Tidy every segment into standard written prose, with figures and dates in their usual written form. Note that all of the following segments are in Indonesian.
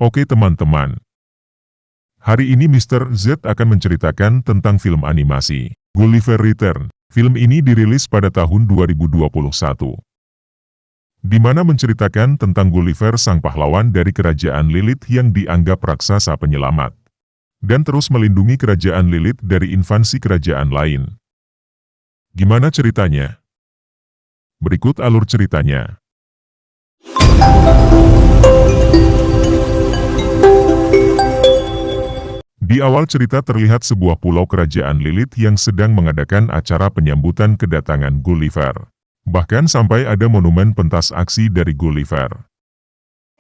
Oke teman-teman. Hari ini Mr. Z akan menceritakan tentang film animasi Gulliver Return. Film ini dirilis pada tahun 2021. Di mana menceritakan tentang Gulliver sang pahlawan dari kerajaan Lilith yang dianggap raksasa penyelamat. Dan terus melindungi kerajaan Lilith dari invasi kerajaan lain. Gimana ceritanya? Berikut alur ceritanya. Di awal cerita terlihat sebuah pulau kerajaan Lilith yang sedang mengadakan acara penyambutan kedatangan Gulliver. Bahkan sampai ada monumen pentas aksi dari Gulliver.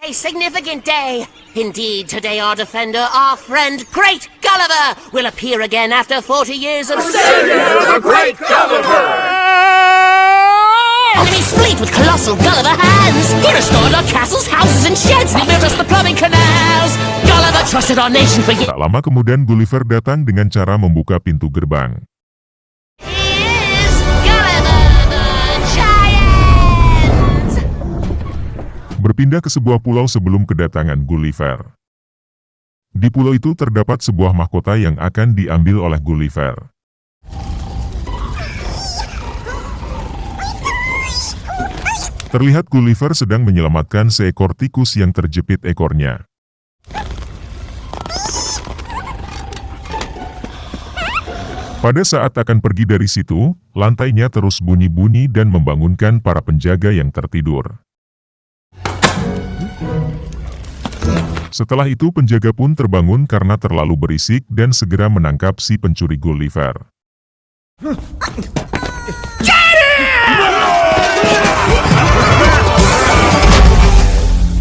A significant day. Indeed, today our defender, our friend, Great Gulliver, will appear again after 40 years of Savior, the Great Gulliver! Enemies fleet with colossal Gulliver hands. He restored our castles, houses, and sheds, and he built us the plumbing canals. Gulliver trusted our nation for years. Tak lama kemudian Gulliver datang dengan cara membuka pintu gerbang. Is Gulliver the Giant? Berpindah ke sebuah pulau sebelum kedatangan Gulliver. Di pulau itu terdapat sebuah mahkota yang akan diambil oleh Gulliver. Terlihat Gulliver sedang menyelamatkan seekor tikus yang terjepit ekornya. Pada saat akan pergi dari situ, lantainya terus bunyi-bunyi dan membangunkan para penjaga yang tertidur. Setelah itu penjaga pun terbangun karena terlalu berisik dan segera menangkap si pencuri Gulliver.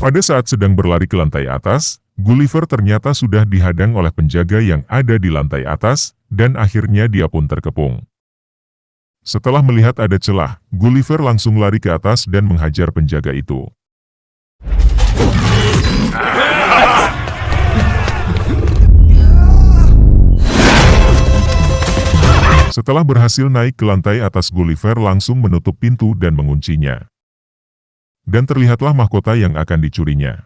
Pada saat sedang berlari ke lantai atas, Gulliver ternyata sudah dihadang oleh penjaga yang ada di lantai atas, dan akhirnya dia pun terkepung. Setelah melihat ada celah, Gulliver langsung lari ke atas dan menghajar penjaga itu. Setelah berhasil naik ke lantai atas, Gulliver langsung menutup pintu dan menguncinya. Dan terlihatlah mahkota yang akan dicurinya.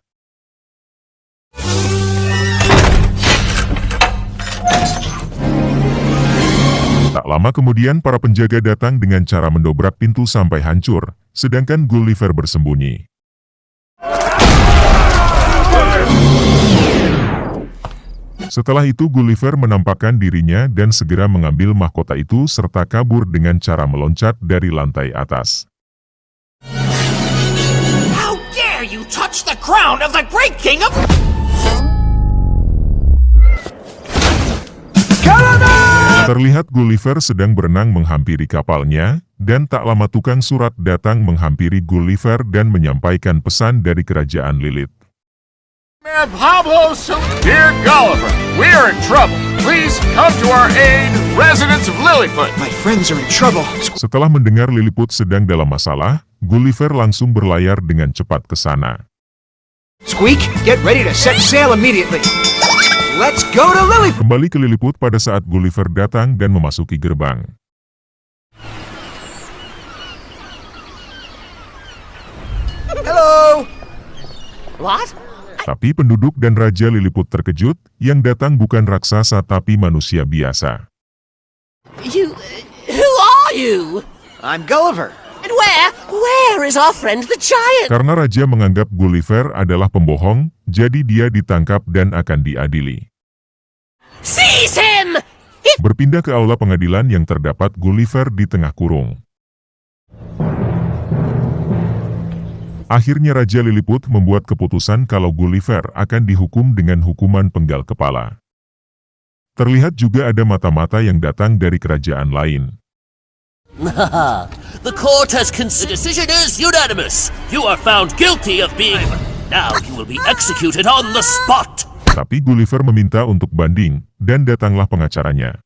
Tak lama kemudian para penjaga datang dengan cara mendobrak pintu sampai hancur, sedangkan Gulliver bersembunyi. Setelah itu Gulliver menampakkan dirinya dan segera mengambil mahkota itu serta kabur dengan cara meloncat dari lantai atas. How dare you touch the crown of the great king of... Terlihat Gulliver sedang berenang menghampiri kapalnya, dan tak lama tukang surat datang menghampiri Gulliver dan menyampaikan pesan dari kerajaan Lilith. Man Pablo, dear Gulliver, we are in trouble. Please come to our aid, residents of Lilliput. My friends are in trouble. Setelah mendengar Lilliput sedang dalam masalah, Gulliver langsung berlayar dengan cepat ke sana. Squeak, get ready to set sail immediately. Let's go to Lilliput. Kembali ke Lilliput pada saat Gulliver datang dan memasuki gerbang. Hello. What? Tapi penduduk dan Raja Lilliput terkejut, yang datang bukan raksasa tapi manusia biasa. Who are you? I'm Gulliver. And where is our friend the Giant? Karena Raja menganggap Gulliver adalah pembohong, jadi dia ditangkap dan akan diadili. Seize him! Berpindah ke aula pengadilan yang terdapat Gulliver di tengah kurung. Akhirnya Raja Lilliput membuat keputusan kalau Gulliver akan dihukum dengan hukuman penggal kepala. Terlihat juga ada mata-mata yang datang dari kerajaan lain. The court has considered. The decision is unanimous. You are found guilty of being... Now you will be executed on the spot. Tapi Gulliver meminta untuk banding, dan datanglah pengacaranya.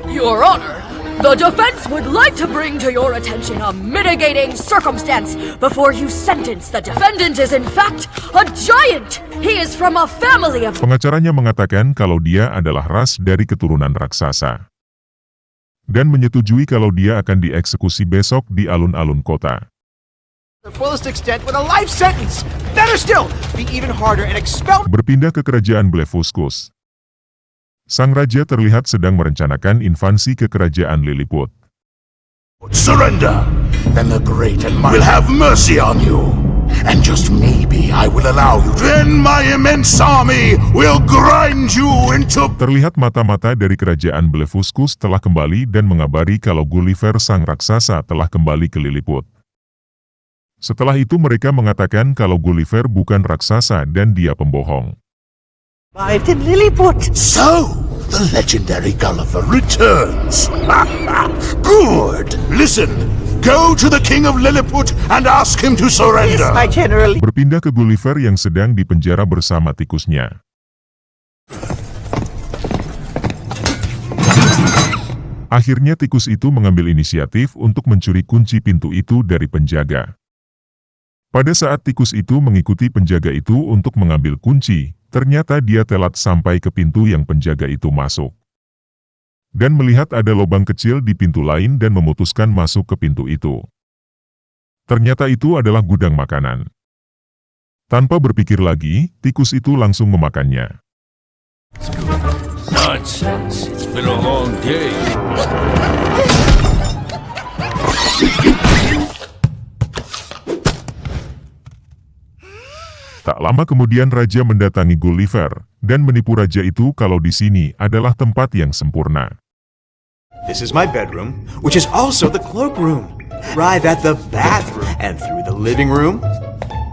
Your Honor, the defense would like to bring to your attention a mitigating circumstance before you sentence. The defendant is in fact a giant. He is from a family of... Pengacaranya mengatakan kalau dia adalah ras dari keturunan raksasa. Dan menyetujui kalau dia akan dieksekusi besok di alun-alun kota. The fullest extent with a life sentence. Better still, be even harder and expel. Berpindah ke kerajaan Blefuscus. Sang raja terlihat sedang merencanakan invasi ke kerajaan Lilliput. Surrender, then the great and mighty will have mercy on you. And just maybe I will allow you. Then my immense army will grind you into... Terlihat mata-mata dari kerajaan Blefuscus telah kembali dan mengabari kalau Gulliver sang raksasa telah kembali ke Lilliput. Setelah itu mereka mengatakan kalau Gulliver bukan raksasa dan dia pembohong. Arrived in Lilliput. So, the legendary Gulliver returns. Good. Listen, go to the King of Lilliput and ask him to surrender. Yes, my general. Berpindah ke Gulliver yang sedang dipenjara bersama tikusnya. Akhirnya tikus itu mengambil inisiatif untuk mencuri kunci pintu itu dari penjaga. Pada saat tikus itu mengikuti penjaga itu untuk mengambil kunci, ternyata dia telat sampai ke pintu yang penjaga itu masuk. Dan melihat ada lubang kecil di pintu lain dan memutuskan masuk ke pintu itu. Ternyata itu adalah gudang makanan. Tanpa berpikir lagi, tikus itu langsung memakannya. Nonsense. It's been a long day. Tak lama kemudian raja mendatangi Gulliver dan menipu raja itu kalau di sini adalah tempat yang sempurna. This is my bedroom, which is also the cloakroom. Arrive at the bathroom, and through the living room,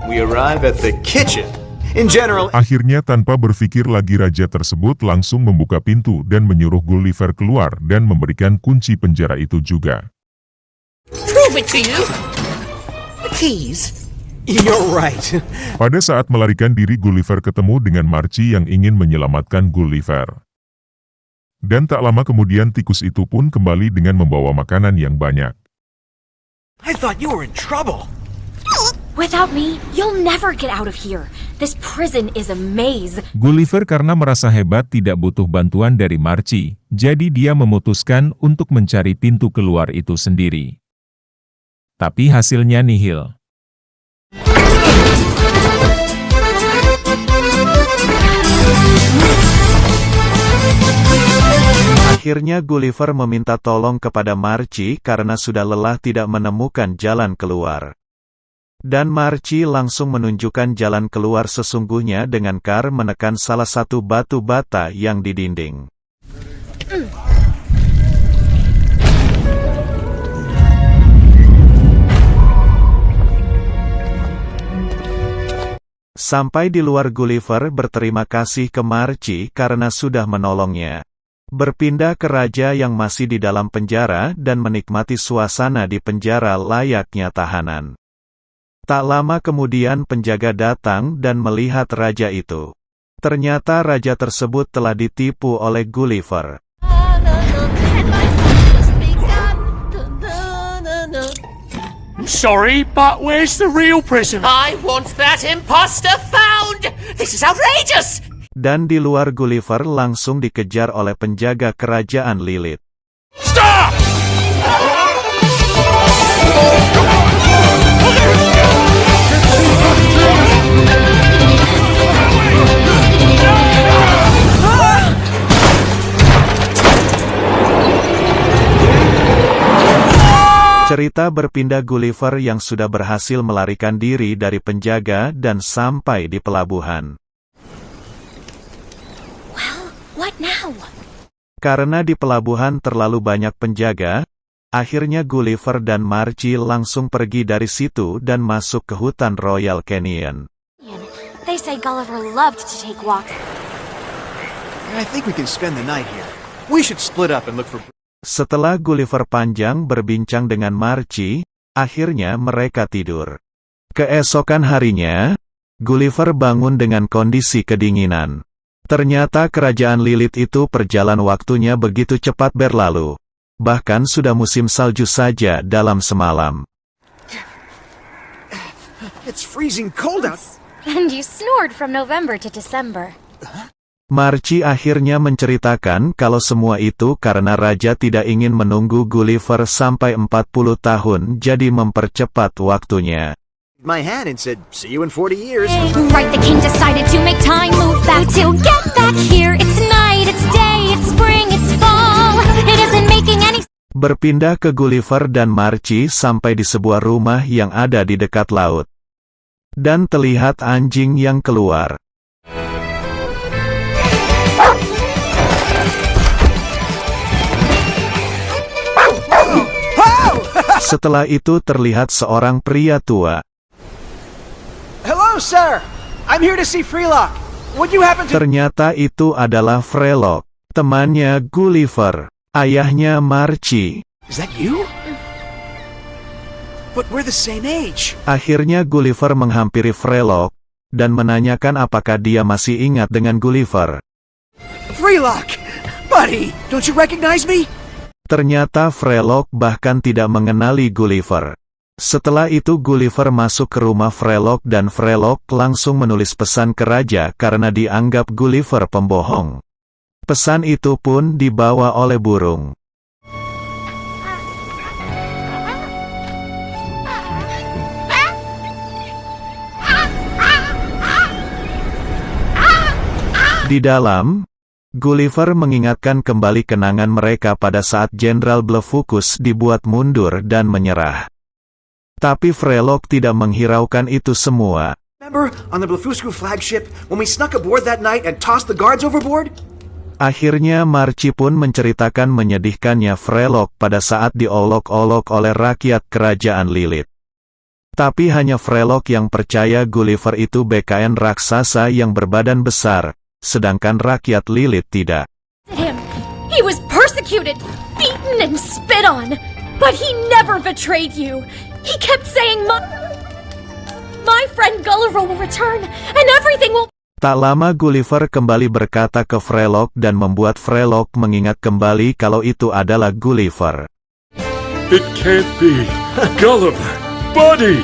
we arrive at the kitchen. In general, Akhirnya tanpa berpikir lagi raja tersebut langsung membuka pintu dan menyuruh Gulliver keluar dan memberikan kunci penjara itu juga. Prove it to you. The keys. you're right. Pada saat melarikan diri Gulliver ketemu dengan Marci yang ingin menyelamatkan Gulliver. Dan tak lama kemudian tikus itu pun kembali dengan membawa makanan yang banyak. I thought you were in trouble. Without me, you'll never get out of here. This prison is a maze. Gulliver karena merasa hebat tidak butuh bantuan dari Marci, jadi dia memutuskan untuk mencari pintu keluar itu sendiri. Tapi hasilnya nihil. Akhirnya Gulliver meminta tolong kepada Marci karena sudah lelah tidak menemukan jalan keluar. Dan Marci langsung menunjukkan jalan keluar sesungguhnya dengan Car menekan salah satu batu bata yang di dinding. Sampai di luar Gulliver berterima kasih ke Marci karena sudah menolongnya. Berpindah ke raja yang masih di dalam penjara dan menikmati suasana di penjara layaknya tahanan. Tak lama kemudian penjaga datang dan melihat raja itu. Ternyata raja tersebut telah ditipu oleh Gulliver. Sorry, but where's the real prisoner? I want that imposter found! This is outrageous! Dan di luar Gulliver langsung dikejar oleh penjaga kerajaan Lilith. Stop! Cerita berpindah Gulliver yang sudah berhasil melarikan diri dari penjaga dan sampai di pelabuhan. What now? Karena di pelabuhan terlalu banyak penjaga, akhirnya Gulliver dan Marci langsung pergi dari situ dan masuk ke hutan Royal Canyon. They say Gulliver loved to take walks. I think we can spend the night here. We should split up and look for... Setelah Gulliver panjang berbincang dengan Marci, akhirnya mereka tidur. Keesokan harinya, Gulliver bangun dengan kondisi kedinginan. Ternyata kerajaan Lilith itu perjalanan waktunya begitu cepat berlalu. Bahkan sudah musim salju saja dalam semalam. It's freezing cold out. And you snored from November to December. Marci akhirnya menceritakan kalau semua itu karena raja tidak ingin menunggu Gulliver sampai 40 tahun jadi mempercepat waktunya. my hand and said, "See you in 40 years." Right, the king decided to make time move back to get back here. It's night, it's day, it's spring, it's fall. It isn't making any. Berpindah ke Gulliver dan Marcie sampai di sebuah rumah yang ada di dekat laut. Dan terlihat anjing yang keluar. Setelah itu terlihat seorang pria tua. Hello, sir. I'm here to see Freelock. Would you happen to... Ternyata itu adalah Freelock, temannya Gulliver, ayahnya Marcie. Is that you? But we're the same age. Akhirnya Gulliver menghampiri Freelock dan menanyakan apakah dia masih ingat dengan Gulliver. Freelock! Buddy, don't you recognize me? Ternyata Freelock bahkan tidak mengenali Gulliver. Setelah itu Gulliver masuk ke rumah Freelock dan Freelock langsung menulis pesan ke raja karena dianggap Gulliver pembohong. Pesan itu pun dibawa oleh burung. Di dalam, Gulliver mengingatkan kembali kenangan mereka pada saat Jenderal Blefuscus dibuat mundur dan menyerah. Tapi Freelock tidak menghiraukan itu semua. Remember on the Blefuscu flagship when we snuck aboard that night and tossed the guards overboard? Akhirnya Marcie pun menceritakan menyedihkannya Freelock pada saat diolok-olok oleh rakyat kerajaan Lilith. Tapi hanya Freelock yang percaya Gulliver itu BKN raksasa yang berbadan besar, sedangkan rakyat Lilith tidak. He was persecuted, beaten and spit on, but he never betrayed you. He kept saying, my friend Gulliver will return, and everything will... Tak lama Gulliver kembali berkata ke Freelock dan membuat Freelock mengingat kembali kalau itu adalah Gulliver. It can't be. Gulliver, buddy!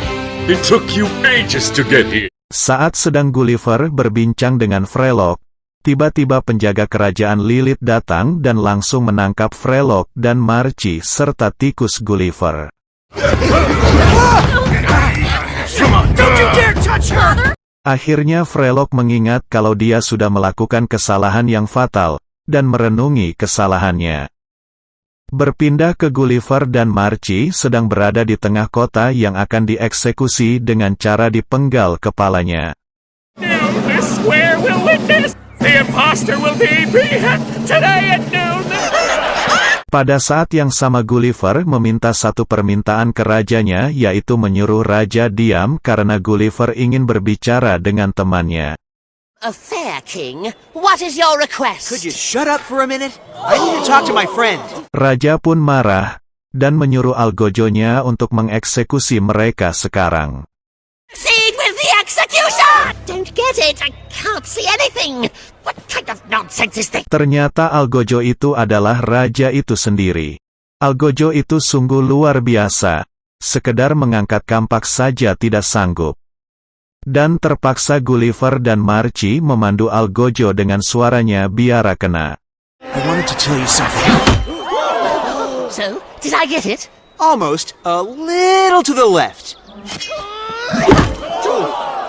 It took you ages to get here. Saat sedang Gulliver berbincang dengan Freelock, tiba-tiba penjaga kerajaan Lilith datang dan langsung menangkap Freelock dan Marcie serta tikus Gulliver. Akhirnya Freelock mengingat kalau dia sudah melakukan kesalahan yang fatal, dan merenungi kesalahannya. Berpindah ke Gulliver dan Marcie sedang berada di tengah kota yang akan dieksekusi dengan cara dipenggal kepalanya. The square will witness. The imposter will be beheaded today at noon. Pada saat yang sama Gulliver meminta satu permintaan ke rajanya, yaitu menyuruh raja diam karena Gulliver ingin berbicara dengan temannya. A fair king, what is your request? Could you shut up for a minute? I need to talk to my friend. Raja pun marah, dan menyuruh algojonya untuk mengeksekusi mereka sekarang. Proceed with the execution! Don't get it, I can't see anything. What kind of nonsense is this? Ternyata algojo itu adalah raja itu sendiri. Algojo itu sungguh luar biasa. Sekedar mengangkat kampak saja tidak sanggup. Dan terpaksa Gulliver dan Marcie memandu algojo dengan suaranya biara kena. I wanted to tell you something. So, did I get it? Almost. A little to the left.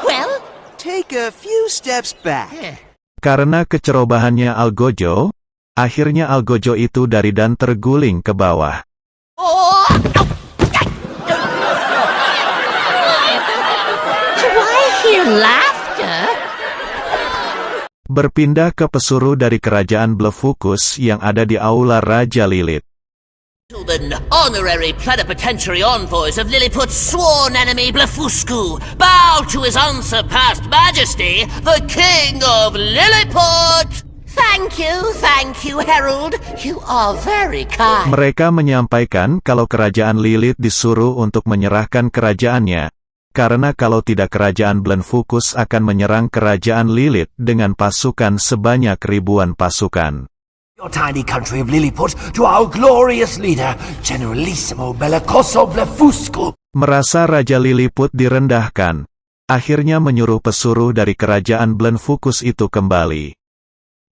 Well? Take a few steps back. Karena kecerobohannya algojo, akhirnya algojo itu dari dan terguling ke bawah. Laughter? Berpindah ke pesuruh dari kerajaan Blefuscus yang ada di aula Raja Lilith. To the honorary plenipotentiary envoys of Lilliput's sworn enemy Blefuscu, bow to his unsurpassed majesty, the King of Lilliput! Thank you, Herald. You are very kind. Mereka menyampaikan kalau kerajaan Lilith disuruh untuk menyerahkan kerajaannya, karena kalau tidak kerajaan Blefuscus akan menyerang kerajaan Lilith dengan pasukan sebanyak ribuan pasukan. Your tiny country of Lilliput to our glorious leader, Generalissimo Bellicoso Blefuscu. Merasa Raja Lilliput direndahkan, akhirnya menyuruh pesuruh dari kerajaan Blefuscus itu kembali.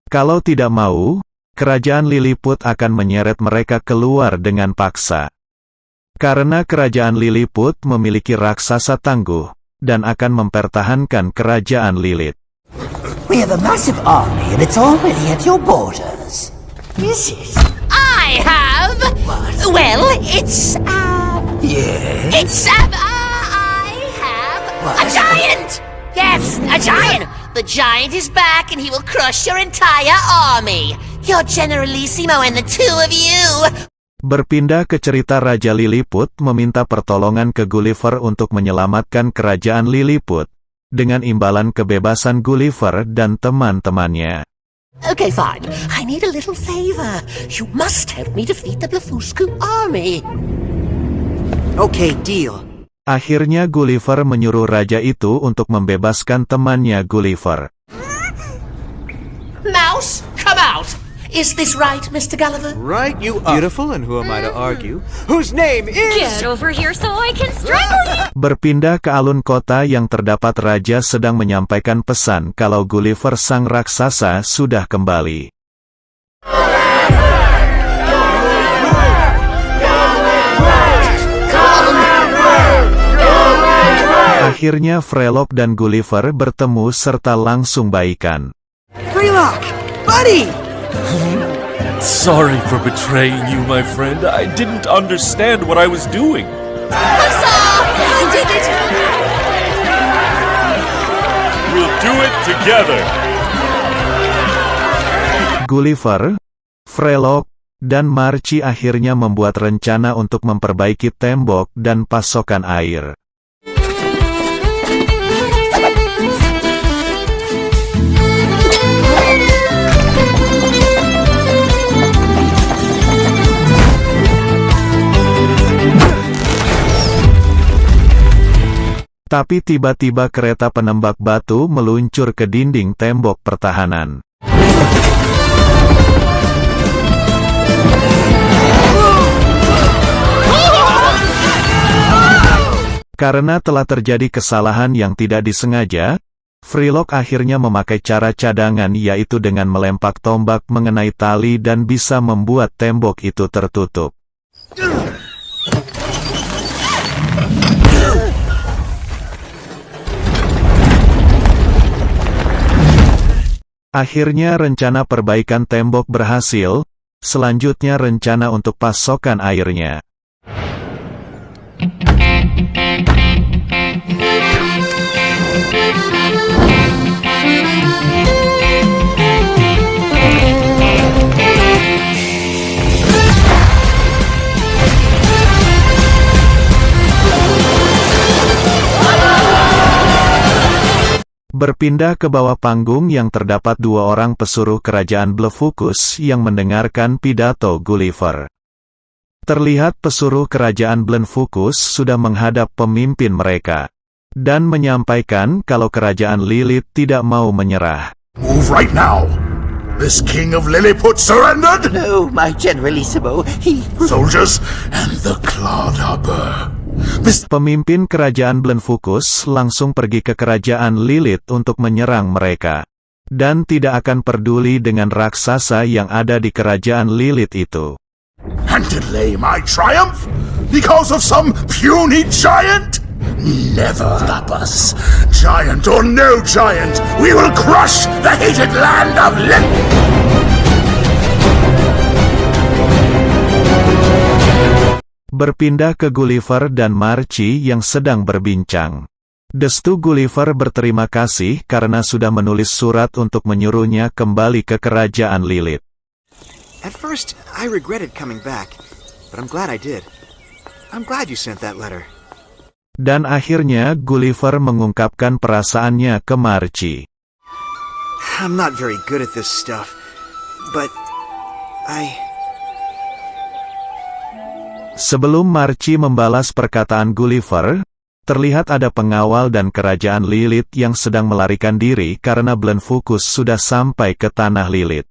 Kalau tidak mau, kerajaan Lilliput akan menyeret mereka keluar dengan paksa. Karena kerajaan Lilliput memiliki raksasa tangguh, dan akan mempertahankan kerajaan Lilith. We have a massive army and it's already at your borders. Is it? I have. What? Well, it's Yes? I have What? a giant. Yes, a giant. The giant is back and he will crush your entire army. Your Generalissimo and the two of you. Berpindah ke cerita Raja Lilliput meminta pertolongan ke Gulliver untuk menyelamatkan kerajaan Lilliput, dengan imbalan kebebasan Gulliver dan teman-temannya. Okay, fine. I need a little favor. You must help me defeat the Blefuscu army. Okay, deal. Akhirnya Gulliver menyuruh raja itu untuk membebaskan temannya Gulliver. Mouse, come out. Is this right, Mr. Gulliver? Right, you beautiful, and who am I to argue? Whose name is... Get over here so I can strangle you! Berpindah ke alun kota yang terdapat raja sedang menyampaikan pesan kalau Gulliver sang raksasa sudah kembali. Akhirnya Frelock dan Gulliver bertemu serta langsung baikan. Freelock! Buddy! Sorry for betraying you, my friend. I didn't understand what I was doing. I did it! We'll do it together. Gulliver, Frelock, dan Marci akhirnya membuat rencana untuk memperbaiki tembok dan pasokan air. Tapi tiba-tiba kereta penembak batu meluncur ke dinding tembok pertahanan. Karena telah terjadi kesalahan yang tidak disengaja, Freelock akhirnya memakai cara cadangan yaitu dengan melempak tombak mengenai tali dan bisa membuat tembok itu tertutup. Akhirnya rencana perbaikan tembok berhasil, selanjutnya rencana untuk pasokan airnya. Berpindah ke bawah panggung yang terdapat dua orang pesuruh kerajaan Blefuscu yang mendengarkan pidato Gulliver. Terlihat pesuruh kerajaan Blefuscu sudah menghadap pemimpin mereka, dan menyampaikan kalau kerajaan Lilith tidak mau menyerah. Move right now! This king of Lilliput surrendered? No, my Generalissimo, he... Soldiers and the Clodhopper. Pemimpin kerajaan Blefuscu langsung pergi ke kerajaan Lilith untuk menyerang mereka, dan tidak akan peduli dengan raksasa yang ada di kerajaan Lilith itu. And delay my triumph? Because of some puny giant? Never stop us. Giant or no giant, we will crush the hated land of Berpindah ke Gulliver dan Marci yang sedang berbincang. Destu Gulliver berterima kasih karena sudah menulis surat untuk menyuruhnya kembali ke kerajaan Lilith. At first, I regretted coming back, but I'm glad I did. I'm glad you sent that letter. Dan akhirnya Gulliver mengungkapkan perasaannya ke Marci. I'm not very good at this stuff, but Sebelum Marci membalas perkataan Gulliver, terlihat ada pengawal dan kerajaan Lilith yang sedang melarikan diri karena Blefuscu sudah sampai ke tanah Lilith.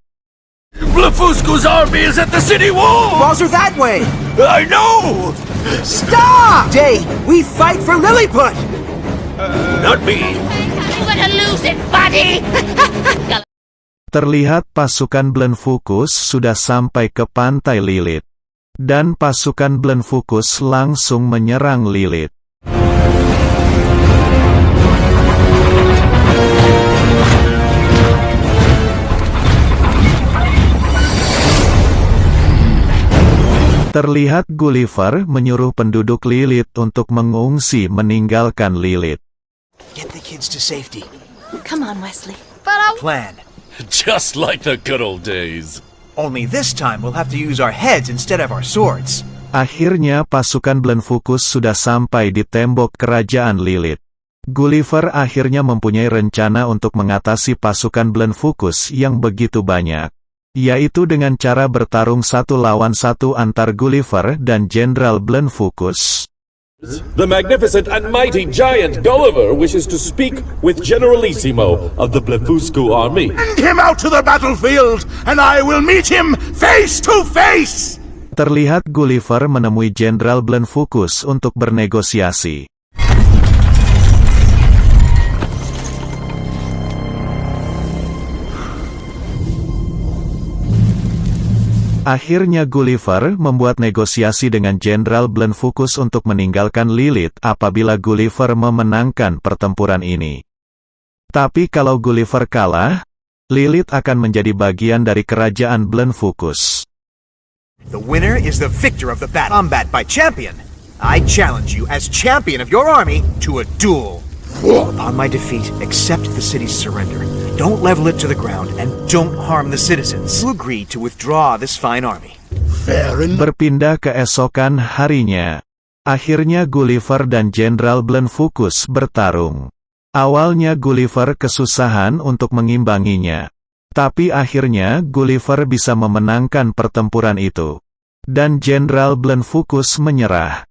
Blefuscu's army is at the city wall! Walls are that way! I know! Stop! Day, we fight for Lilliput! Not me! I'm gonna lose it, buddy! Terlihat pasukan Blefuscu sudah sampai ke pantai Lilith. Dan pasukan Blefuscu langsung menyerang Lilith. Terlihat Gulliver menyuruh penduduk Lilith untuk mengungsi meninggalkan Lilith. Get the kids to safety. Come on, Wesley. Plan. Just like the good old days. Only this time we'll have to use our heads instead of our swords. Akhirnya pasukan Blenfukus sudah sampai di tembok kerajaan Lilith. Gulliver akhirnya mempunyai rencana untuk mengatasi pasukan Blenfukus yang begitu banyak, yaitu dengan cara bertarung 1 lawan 1 antar Gulliver dan Jenderal Blenfukus. The magnificent and mighty giant Gulliver wishes to speak with Generalissimo of the Blefuscu army. Send him out to the battlefield, and I will meet him face to face! Terlihat Gulliver menemui Jenderal Blenfukus untuk bernegosiasi. Akhirnya Gulliver membuat negosiasi dengan Jenderal Blenfukus untuk meninggalkan Lilith apabila Gulliver memenangkan pertempuran ini. Tapi kalau Gulliver kalah, Lilith akan menjadi bagian dari kerajaan Blenfukus. The winner is the victor of the battle. Combat by champion. I challenge you as champion of your army to a duel. Upon my defeat, accept the city's surrender. Don't level it to the ground and don't harm the citizens. You agree to withdraw this fine army. Berpindah keesokan harinya. Akhirnya Gulliver dan Jenderal Blenfukus bertarung. Awalnya Gulliver kesusahan untuk mengimbanginya. Tapi akhirnya Gulliver bisa memenangkan pertempuran itu. Dan Jenderal Blenfukus menyerah.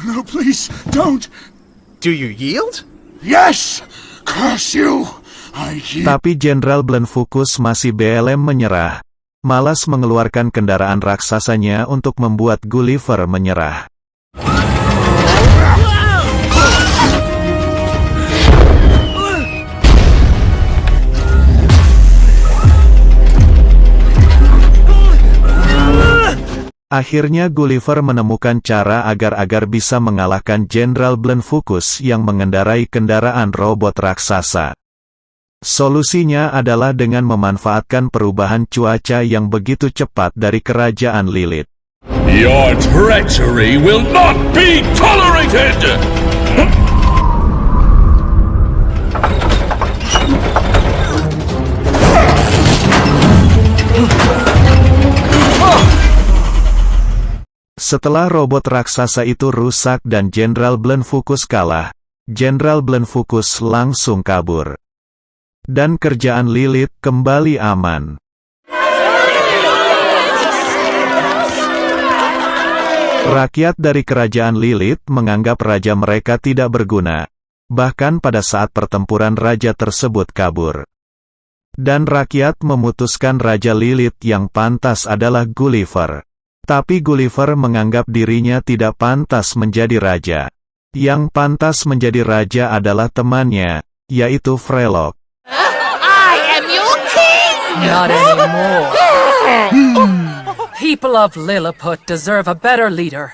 No, please, don't! Do you yield? Yes! Curse you! I yield. Tapi Jenderal Blenfukus masih belum menyerah. Malas mengeluarkan kendaraan raksasanya untuk membuat Gulliver menyerah. Akhirnya Gulliver menemukan cara agar bisa mengalahkan Jenderal Blenfukus yang mengendarai kendaraan robot raksasa. Solusinya adalah dengan memanfaatkan perubahan cuaca yang begitu cepat dari kerajaan Lilith. Your treachery will not be tolerated! Setelah robot raksasa itu rusak dan Jenderal Blenfukus kalah, Jenderal Blenfukus langsung kabur. Dan kerajaan Lilith kembali aman. Rakyat dari kerajaan Lilith menganggap raja mereka tidak berguna, bahkan pada saat pertempuran raja tersebut kabur. Dan rakyat memutuskan Raja Lilith yang pantas adalah Gulliver. Tapi Gulliver menganggap dirinya tidak pantas menjadi raja. Yang pantas menjadi raja adalah temannya, yaitu Frelok. I am your king! Not anymore. People of Lilliput deserve a better leader.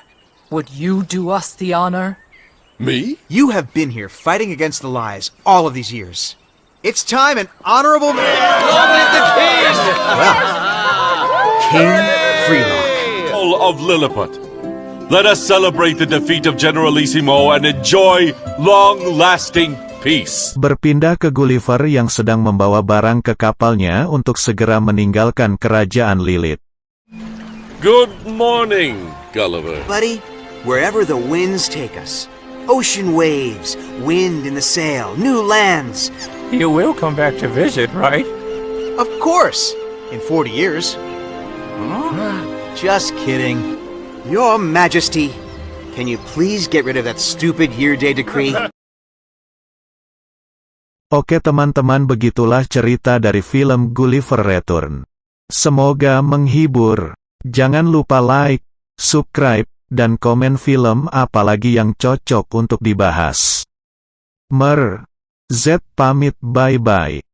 Would you do us the honor? Me? You have been here fighting against the lies all of these years. It's time an honorable man. Well, King Freelock. Of Lilliput. Let us celebrate the defeat of Generalissimo and enjoy long-lasting peace. Berpindah ke Gulliver yang sedang membawa barang ke kapalnya untuk segera meninggalkan kerajaan Lilith. Good morning, Gulliver. Buddy, wherever the winds take us. Ocean waves, wind in the sail, new lands. You will come back to visit, right? Of course, in 40 years. Just kidding. Your Majesty, can you please get rid of that stupid year-day decree? Oke teman-teman, begitulah cerita dari film Gulliver Return. Semoga menghibur. Jangan lupa like, subscribe, dan komen film apalagi yang cocok untuk dibahas. Z pamit bye-bye.